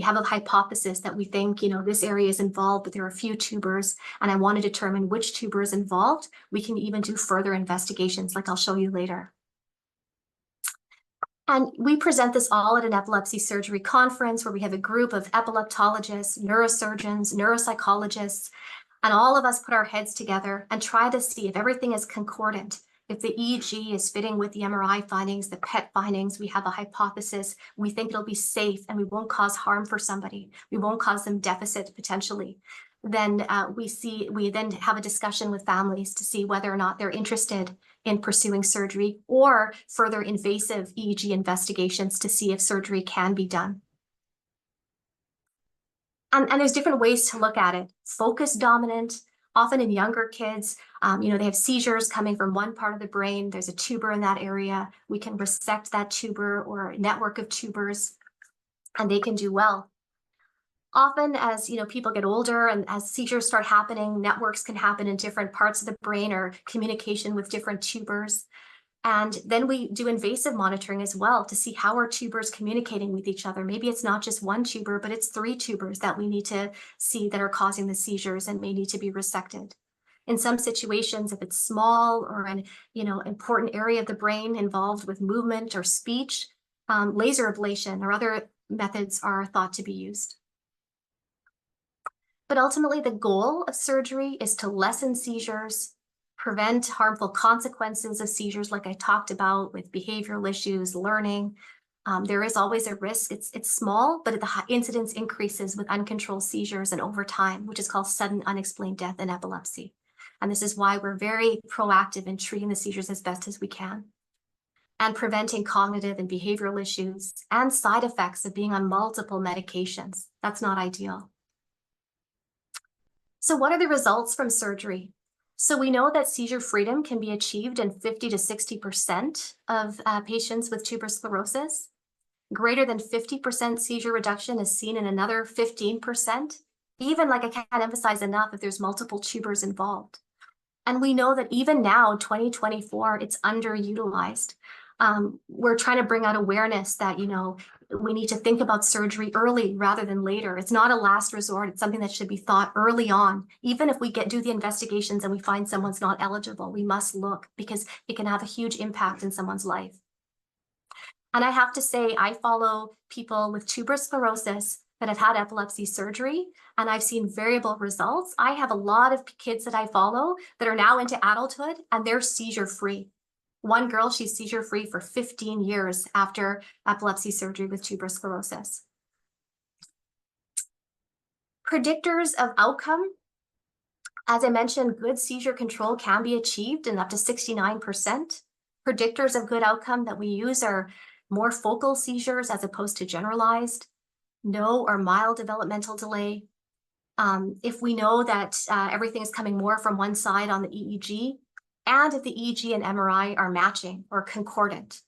have a hypothesis that we think, this area is involved, but there are a few tubers, and I want to determine which tuber is involved, we can even do further investigations, like I'll show you later. And we present this all at an epilepsy surgery conference where we have a group of epileptologists, neurosurgeons, neuropsychologists, and all of us put our heads together and try to see if everything is concordant. If the EEG is fitting with the MRI findings, the PET findings, we have a hypothesis, we think it'll be safe and we won't cause harm for somebody. We won't cause them deficit potentially. Then we then have a discussion with families to see whether or not they're interested in pursuing surgery or further invasive EEG investigations to see if surgery can be done. And there's different ways to look at it. Focus dominant, often in younger kids, they have seizures coming from one part of the brain. There's a tuber in that area. We can resect that tuber or network of tubers, and they can do well. Often as people get older and as seizures start happening, networks can happen in different parts of the brain or communication with different tubers. And then we do invasive monitoring as well to see how are tubers communicating with each other. Maybe it's not just one tuber, but it's 3 tubers that we need to see that are causing the seizures and may need to be resected. In some situations, if it's small or an important area of the brain involved with movement or speech, laser ablation or other methods are thought to be used. But ultimately, the goal of surgery is to lessen seizures, prevent harmful consequences of seizures like I talked about with behavioral issues, learning. There is always a risk. It's small, but the incidence increases with uncontrolled seizures and over time, which is called sudden unexplained death in epilepsy. And this is why we're very proactive in treating the seizures as best as we can and preventing cognitive and behavioral issues and side effects of being on multiple medications. That's not ideal. So what are the results from surgery? So we know that seizure freedom can be achieved in 50 to 60% of patients with tuberous sclerosis. Greater than 50% seizure reduction is seen in another 15%. Even, like I can't emphasize enough, if there's multiple tubers involved. And we know that even now, 2024, it's underutilized. We're trying to bring out awareness that, we need to think about surgery early rather than later. It's not a last resort. It's something that should be thought early on. Even if we do the investigations and we find someone's not eligible, we must look because it can have a huge impact in someone's life. And I have to say, I follow people with tuberous sclerosis that have had epilepsy surgery, and I've seen variable results. I have a lot of kids that I follow that are now into adulthood, and they're seizure-free. One girl, she's seizure-free for 15 years after epilepsy surgery with tuberous sclerosis. Predictors of outcome. As I mentioned, good seizure control can be achieved in up to 69%. Predictors of good outcome that we use are more focal seizures as opposed to generalized, no or mild developmental delay. If we know that everything is coming more from one side on the EEG, and if the EEG and MRI are matching or concordant.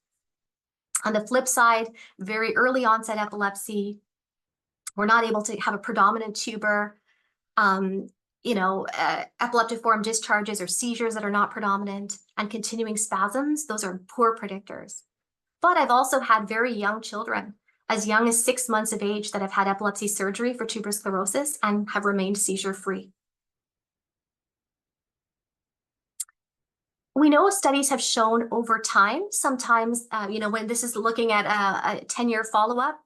On the flip side, very early onset epilepsy, we're not able to have a predominant tuber, epileptiform discharges or seizures that are not predominant, and continuing spasms, those are poor predictors. But I've also had very young children, as young as 6 months of age, that have had epilepsy surgery for tuberous sclerosis and have remained seizure-free. We know studies have shown over time, sometimes, when this is looking at a 10-year follow-up,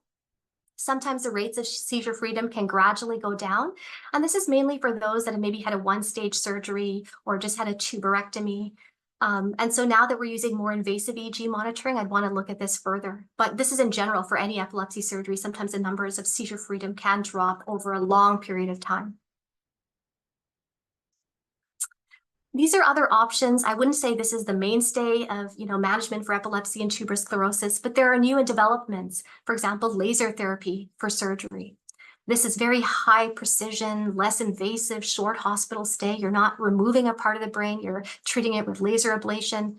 sometimes the rates of seizure freedom can gradually go down. And this is mainly for those that have maybe had a one-stage surgery or just had a tuberectomy. And so now that we're using more invasive EEG monitoring, I'd want to look at this further. But this is in general for any epilepsy surgery. Sometimes the numbers of seizure freedom can drop over a long period of time. These are other options. I wouldn't say this is the mainstay of management for epilepsy and tuberous sclerosis, but there are new developments. For example, laser therapy for surgery. This is very high precision, less invasive, short hospital stay. You're not removing a part of the brain, you're treating it with laser ablation.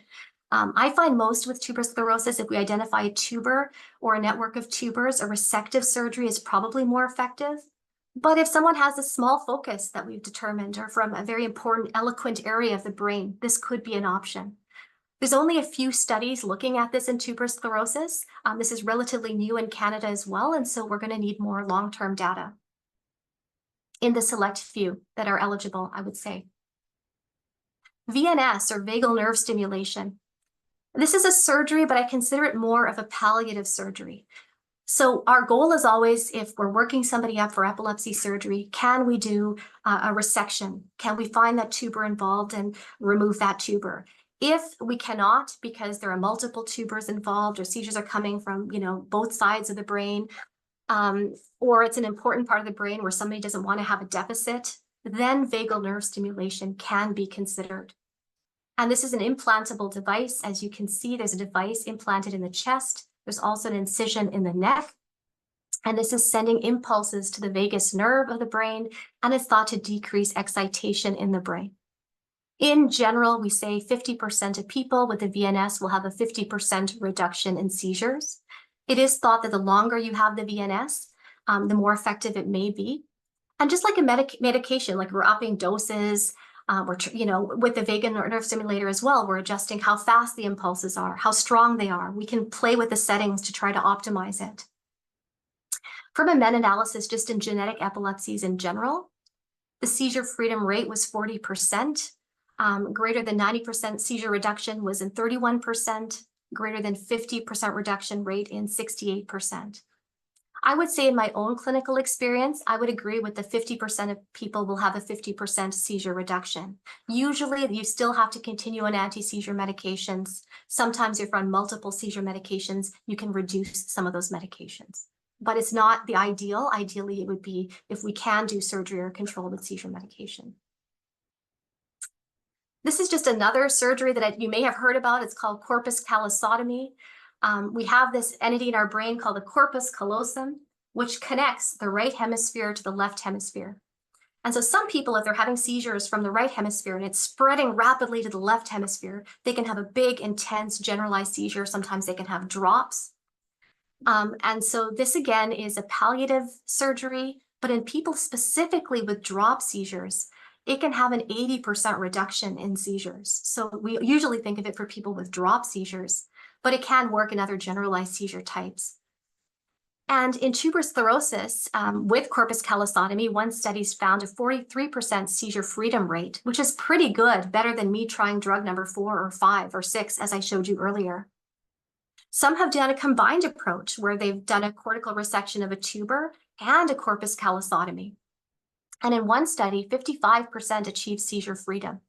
I find most with tuberous sclerosis, if we identify a tuber or a network of tubers, a resective surgery is probably more effective. But if someone has a small focus that we've determined or from a very important eloquent area of the brain, this could be an option. There's only a few studies looking at this in tuberous sclerosis. This is relatively new in Canada as well, and so we're going to need more long-term data in the select few that are eligible, I would say. VNS, or vagal nerve stimulation. This is a surgery, but I consider it more of a palliative surgery. So our goal is always, if we're working somebody up for epilepsy surgery, can we do a resection? Can we find that tuber involved and remove that tuber? If we cannot, because there are multiple tubers involved or seizures are coming from, both sides of the brain, or it's an important part of the brain where somebody doesn't want to have a deficit, then vagal nerve stimulation can be considered. And this is an implantable device. As you can see, there's a device implanted in the chest. There's also an incision in the neck. And this is sending impulses to the vagus nerve of the brain, and it's thought to decrease excitation in the brain. In general, we say 50% of people with the VNS will have a 50% reduction in seizures. It is thought that the longer you have the VNS, the more effective it may be. And just like a medication, like we're upping doses, with the vagus nerve stimulator as well, we're adjusting how fast the impulses are, how strong they are. We can play with the settings to try to optimize it. From a meta-analysis, just in genetic epilepsies in general, the seizure freedom rate was 40%. Greater than 90% seizure reduction was in 31%, greater than 50% reduction rate in 68%. I would say in my own clinical experience, I would agree with the 50% of people will have a 50% seizure reduction. Usually you still have to continue on anti-seizure medications. Sometimes if you're on multiple seizure medications, you can reduce some of those medications. But it's not the ideal. Ideally, it would be if we can do surgery or control with seizure medication. This is just another surgery that you may have heard about. It's called corpus callosotomy. We have this entity in our brain called the corpus callosum, which connects the right hemisphere to the left hemisphere. And so some people, if they're having seizures from the right hemisphere and it's spreading rapidly to the left hemisphere, they can have a big, intense, generalized seizure. Sometimes they can have drops. And so this, again, is a palliative surgery, but in people specifically with drop seizures, it can have an 80% reduction in seizures. So we usually think of it for people with drop seizures, but it can work in other generalized seizure types. And in tuberous sclerosis, with corpus callosotomy, one study's found a 43% seizure freedom rate, which is pretty good, better than me trying drug number 4 or 5 or 6, as I showed you earlier. Some have done a combined approach where they've done a cortical resection of a tuber and a corpus callosotomy. And in one study, 55% achieved seizure freedom.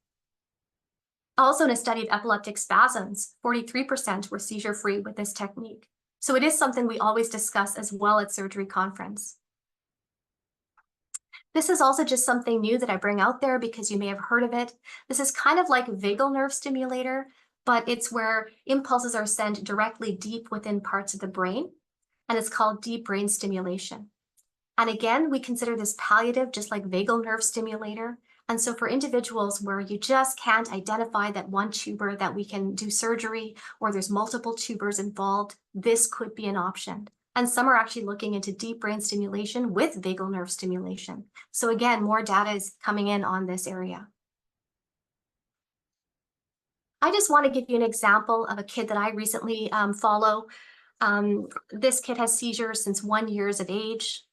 Also in a study of epileptic spasms, 43% were seizure-free with this technique. So it is something we always discuss as well at Surgery Conference. This is also just something new that I bring out there because you may have heard of it. This is kind of like a vagal nerve stimulator, but it's where impulses are sent directly deep within parts of the brain, and it's called deep brain stimulation. And again, we consider this palliative, just like vagal nerve stimulator. And so for individuals where you just can't identify that one tuber that we can do surgery, or there's multiple tubers involved, this could be an option. And some are actually looking into deep brain stimulation with vagal nerve stimulation. So again, more data is coming in on this area. I just want to give you an example of a kid that I recently follow. This kid has seizures since 1 year of age.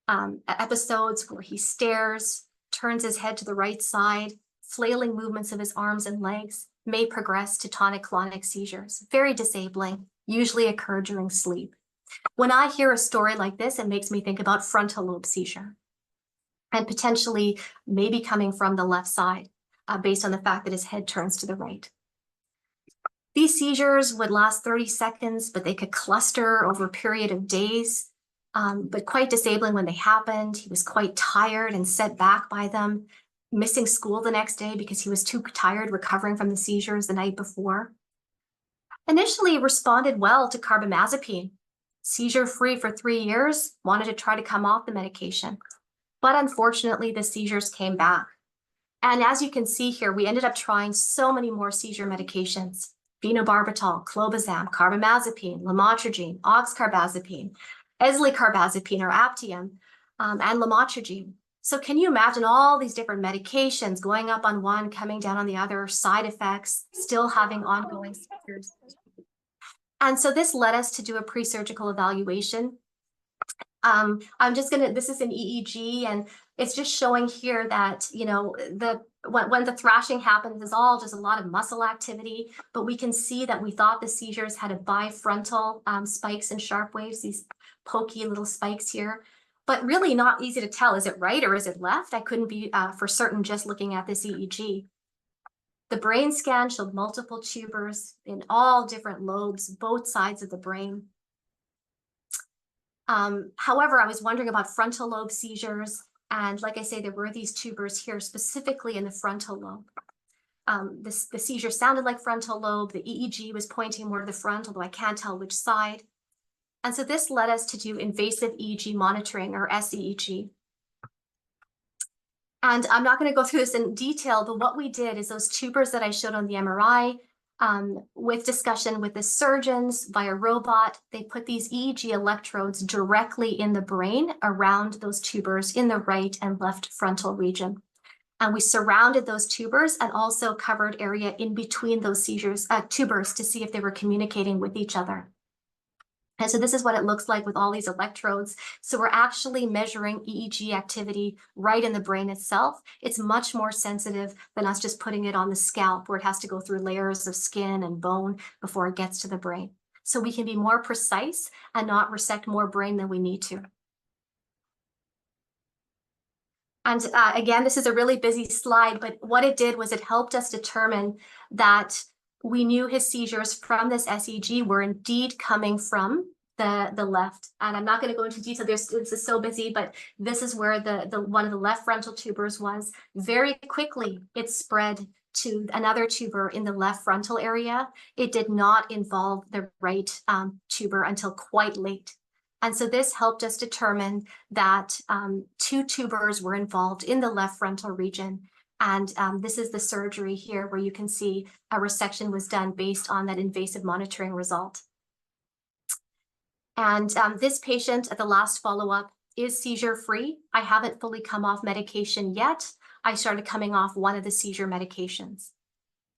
Episodes where he stares, turns his head to the right side, flailing movements of his arms and legs may progress to tonic-clonic seizures. Very disabling, usually occur during sleep. When I hear a story like this, it makes me think about frontal lobe seizure and potentially maybe coming from the left side based on the fact that his head turns to the right. These seizures would last 30 seconds, but they could cluster over a period of days. But quite disabling when they happened. He was quite tired and set back by them, missing school the next day because he was too tired recovering from the seizures the night before. Initially, he responded well to carbamazepine. Seizure-free for 3 years, wanted to try to come off the medication. But unfortunately, the seizures came back. And as you can see here, we ended up trying so many more seizure medications: phenobarbital, clobazam, carbamazepine, lamotrigine, oxcarbazepine, eslicarbazepine or Aptium, and lamotrigine. So can you imagine all these different medications going up on one, coming down on the other, side effects, still having ongoing seizures? And so this led us to do a pre-surgical evaluation. This is an EEG, and it's just showing here that, when the thrashing happens, it's all just a lot of muscle activity, but we can see that we thought the seizures had a bifrontal spikes and sharp waves, these pokey little spikes here, but really not easy to tell. Is it right or is it left? I couldn't be for certain just looking at this EEG. The brain scan showed multiple tubers in all different lobes, both sides of the brain. However, I was wondering about frontal lobe seizures. And like I say, there were these tubers here, specifically in the frontal lobe. The seizure sounded like frontal lobe. The EEG was pointing more to the front, although I can't tell which side. And so this led us to do invasive EEG monitoring, or SEEG. And I'm not going to go through this in detail, but what we did is those tubers that I showed on the MRI, with discussion with the surgeons via robot, they put these EEG electrodes directly in the brain around those tubers in the right and left frontal region. And we surrounded those tubers and also covered area in between those tubers to see if they were communicating with each other. And so this is what it looks like with all these electrodes. So we're actually measuring EEG activity right in the brain itself. It's much more sensitive than us just putting it on the scalp, where it has to go through layers of skin and bone before it gets to the brain. So we can be more precise and not resect more brain than we need to. And again, this is a really busy slide, but what it did was it helped us determine that we knew his seizures from this SEG were indeed coming from the left. And I'm not going to go into detail. This is so busy, but this is where one of the left frontal tubers was. Very quickly, it spread to another tuber in the left frontal area. It did not involve the right tuber until quite late. And so this helped us determine that 2 tubers were involved in the left frontal region. And this is the surgery here, where you can see a resection was done based on that invasive monitoring result. And this patient at the last follow-up is seizure-free. I haven't fully come off medication yet. I started coming off one of the seizure medications.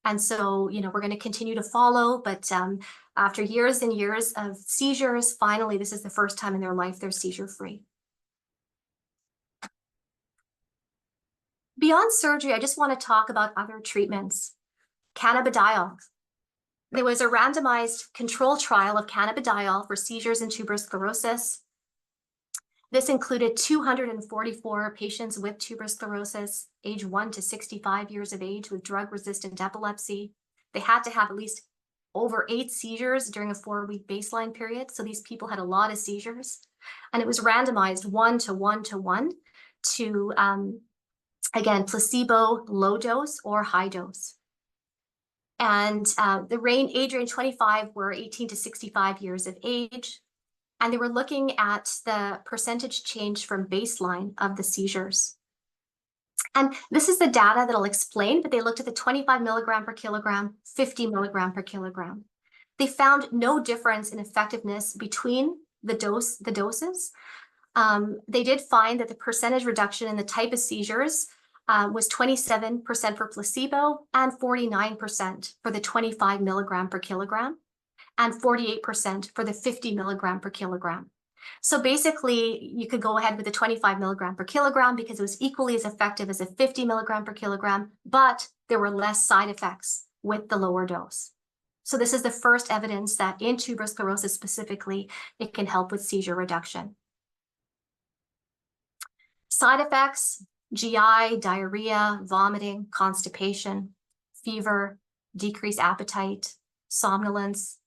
And so, we're going to continue to follow, but after years and years of seizures, finally, this is the first time in their life they're seizure-free. Beyond surgery, I just want to talk about other treatments. Cannabidiol. There was a randomized control trial of cannabidiol for seizures and tuberous sclerosis. This included 244 patients with tuberous sclerosis, age 1 to 65 years of age, with drug-resistant epilepsy. They had to have at least over 8 seizures during a 4-week baseline period. So these people had a lot of seizures. And it was randomized 1 to 1 to 1 to, again, placebo, low dose or high dose. And the age range 25 were 18 to 65 years of age. And they were looking at the percentage change from baseline of the seizures. And this is the data that I'll explain, but they looked at the 25 milligram per kilogram, 50 milligram per kilogram. They found no difference in effectiveness between the doses. They did find that the percentage reduction in the type of seizures was 27% for placebo and 49% for the 25 milligram per kilogram, and 48% for the 50 milligram per kilogram. So basically, you could go ahead with the 25 milligram per kilogram because it was equally as effective as a 50 milligram per kilogram, but there were less side effects with the lower dose. So this is the first evidence that in tuberous sclerosis specifically, it can help with seizure reduction. Side effects: GI, diarrhea, vomiting, constipation, fever, decreased appetite, somnolence,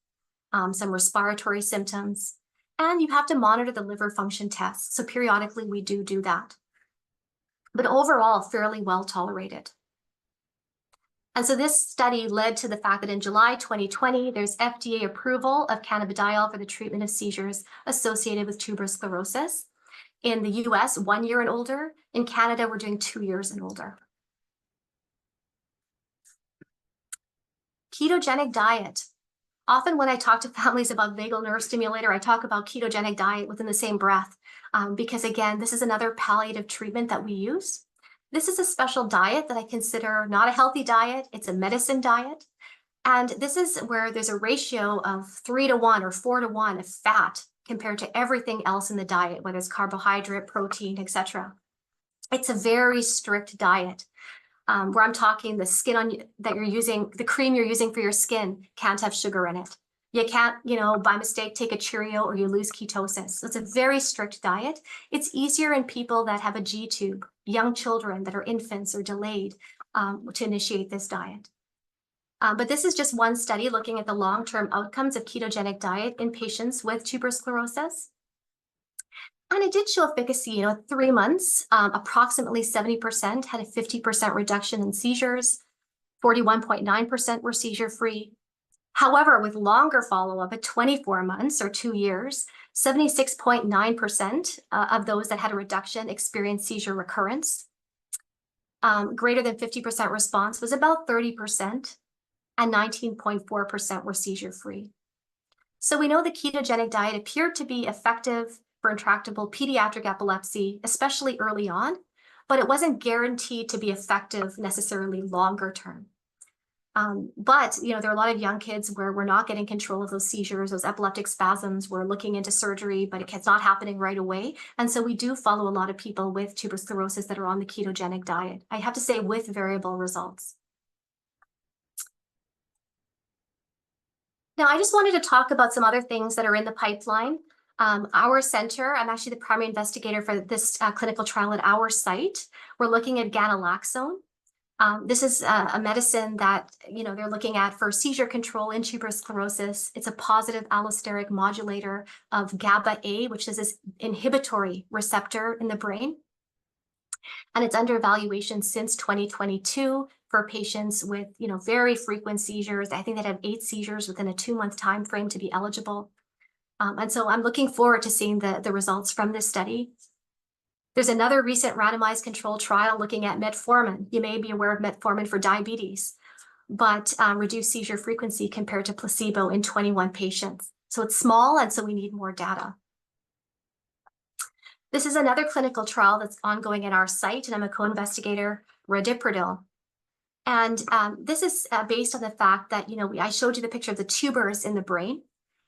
some respiratory symptoms, and you have to monitor the liver function tests. So periodically we do that. But overall, fairly well tolerated. And so this study led to the fact that in July 2020, there's FDA approval of cannabidiol for the treatment of seizures associated with tuberous sclerosis. In the US, 1 year and older. In Canada, we're doing 2 years and older. Ketogenic diet. Often when I talk to families about vagal nerve stimulator, I talk about ketogenic diet within the same breath, because again, this is another palliative treatment that we use. This is a special diet that I consider not a healthy diet, it's a medicine diet. And this is where there's a ratio of 3-to-1 or 4-to-1 of fat compared to everything else in the diet, whether it's carbohydrate, protein, etc. It's a very strict diet, where I'm talking the skin that you're using, the cream you're using for your skin can't have sugar in it. You can't, by mistake, take a Cheerio or you lose ketosis. So it's a very strict diet. It's easier in people that have a G-tube, young children that are infants or delayed, to initiate this diet. But this is just one study looking at the long-term outcomes of ketogenic diet in patients with tuberous sclerosis. And it did show efficacy, 3 months, approximately 70% had a 50% reduction in seizures, 41.9% were seizure-free. However, with longer follow-up at 24 months or 2 years, 76.9% of those that had a reduction experienced seizure recurrence. Greater than 50% response was about 30%. And 19.4% were seizure-free. So we know the ketogenic diet appeared to be effective for intractable pediatric epilepsy, especially early on, but it wasn't guaranteed to be effective necessarily longer term. But there are a lot of young kids where we're not getting control of those seizures, those epileptic spasms. We're looking into surgery, but it's not happening right away. And so we do follow a lot of people with tuberous sclerosis that are on the ketogenic diet. I have to say with variable results. Now, I just wanted to talk about some other things that are in the pipeline. Our center, I'm actually the primary investigator for this clinical trial at our site. We're looking at ganalaxone. This is a medicine that they're looking at for seizure control in tuberous sclerosis. It's a positive allosteric modulator of GABA-A, which is this inhibitory receptor in the brain. And it's under evaluation since 2022 for patients with, very frequent seizures. I think they'd have 8 seizures within a 2-month time frame to be eligible. And so I'm looking forward to seeing the results from this study. There's another recent randomized controlled trial looking at metformin. You may be aware of metformin for diabetes, but reduced seizure frequency compared to placebo in 21 patients. So it's small, and so we need more data. This is another clinical trial that's ongoing at our site, and I'm a co-investigator, Radipradil. And this is based on the fact that, I showed you the picture of the tubers in the brain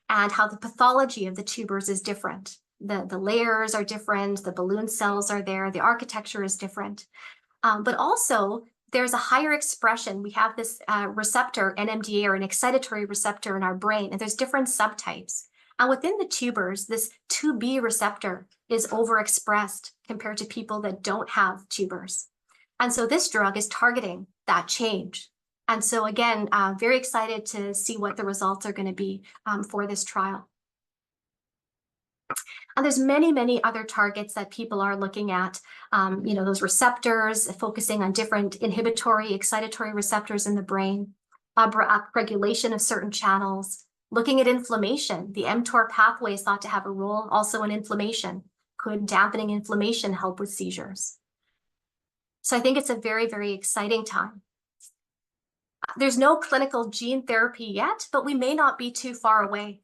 and how the pathology of the tubers is different. The layers are different, the balloon cells are there, the architecture is different. But also, there's a higher expression. We have this receptor, NMDA, or an excitatory receptor in our brain, and there's different subtypes. And within the tubers, this 2B receptor is overexpressed compared to people that don't have tubers. And so this drug is targeting that change. And so again, very excited to see what the results are going to be for this trial. And there's many, many other targets that people are looking at, those receptors, focusing on different inhibitory, excitatory receptors in the brain, upregulation of certain channels, looking at inflammation. The mTOR pathway is thought to have a role also in inflammation. Could dampening inflammation help with seizures? So I think it's a very, very exciting time. There's no clinical gene therapy yet, but we may not be too far away.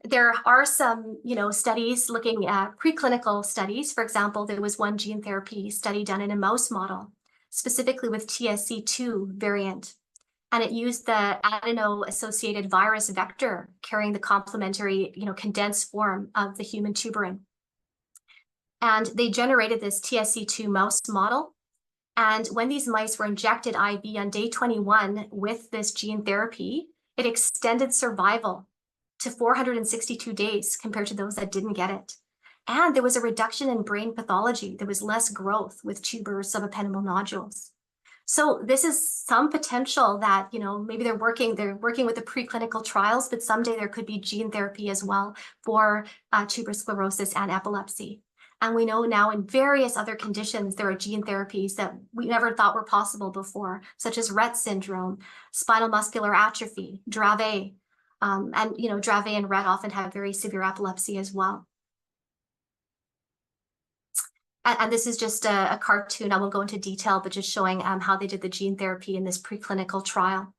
There are some, studies looking at preclinical studies. For example, there was one gene therapy study done in a mouse model, specifically with TSC2 variant. And it used the adeno-associated virus vector carrying the complementary, condensed form of the human tuberin. And they generated this TSC2 mouse model. And when these mice were injected IV on day 21 with this gene therapy, it extended survival to 462 days compared to those that didn't get it. And there was a reduction in brain pathology. There was less growth with tuber subependymal nodules. So this is some potential that, maybe they're working with the preclinical trials, but someday there could be gene therapy as well for tuberous sclerosis and epilepsy. And we know now in various other conditions, there are gene therapies that we never thought were possible before, such as Rett syndrome, spinal muscular atrophy, Dravet. And Dravet and Rett often have very severe epilepsy as well. And this is just a cartoon. I won't go into detail, but just showing how they did the gene therapy in this preclinical trial.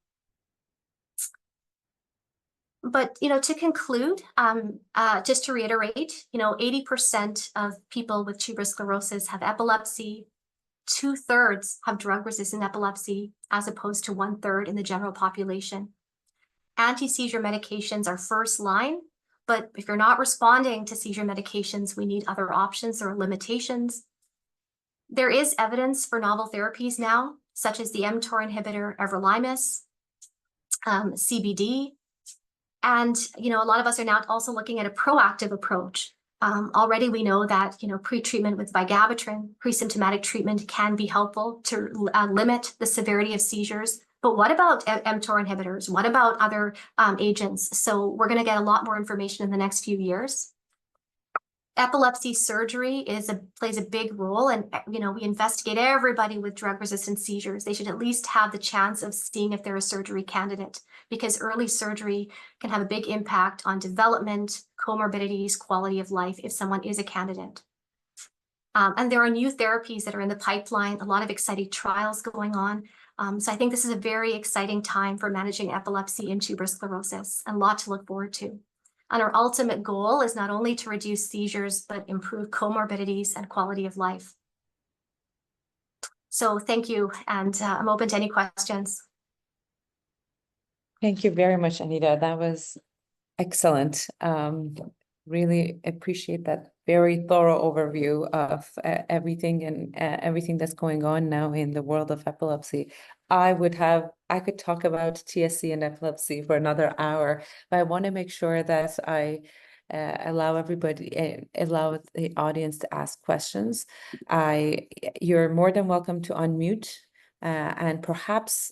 But, to conclude, just to reiterate, 80% of people with tuberous sclerosis have epilepsy. 2/3 have drug-resistant epilepsy, as opposed to 1/3 in the general population. Anti-seizure medications are first line, but if you're not responding to seizure medications, we need other options or limitations. There is evidence for novel therapies now, such as the mTOR inhibitor everolimus, CBD, and a lot of us are now also looking at a proactive approach. Already we know that pre-treatment with vigabatrin, pre-symptomatic treatment, can be helpful to limit the severity of seizures. But what about mTOR inhibitors? What about other agents? So we're going to get a lot more information in the next few years. Epilepsy surgery plays a big role, and we investigate everybody with drug-resistant seizures. They should at least have the chance of seeing if they're a surgery candidate, because early surgery can have a big impact on development, comorbidities, quality of life if someone is a candidate. And there are new therapies that are in the pipeline, a lot of exciting trials going on. So I think this is a very exciting time for managing epilepsy and tuberous sclerosis, and a lot to look forward to. And our ultimate goal is not only to reduce seizures, but improve comorbidities and quality of life. So thank you, and I'm open to any questions. Thank you very much, Anita. That was excellent. Really appreciate that very thorough overview of everything and everything that's going on now in the world of epilepsy. I could talk about TSC and epilepsy for another hour, but I want to make sure that I allow the audience to ask questions. You're more than welcome to unmute, and perhaps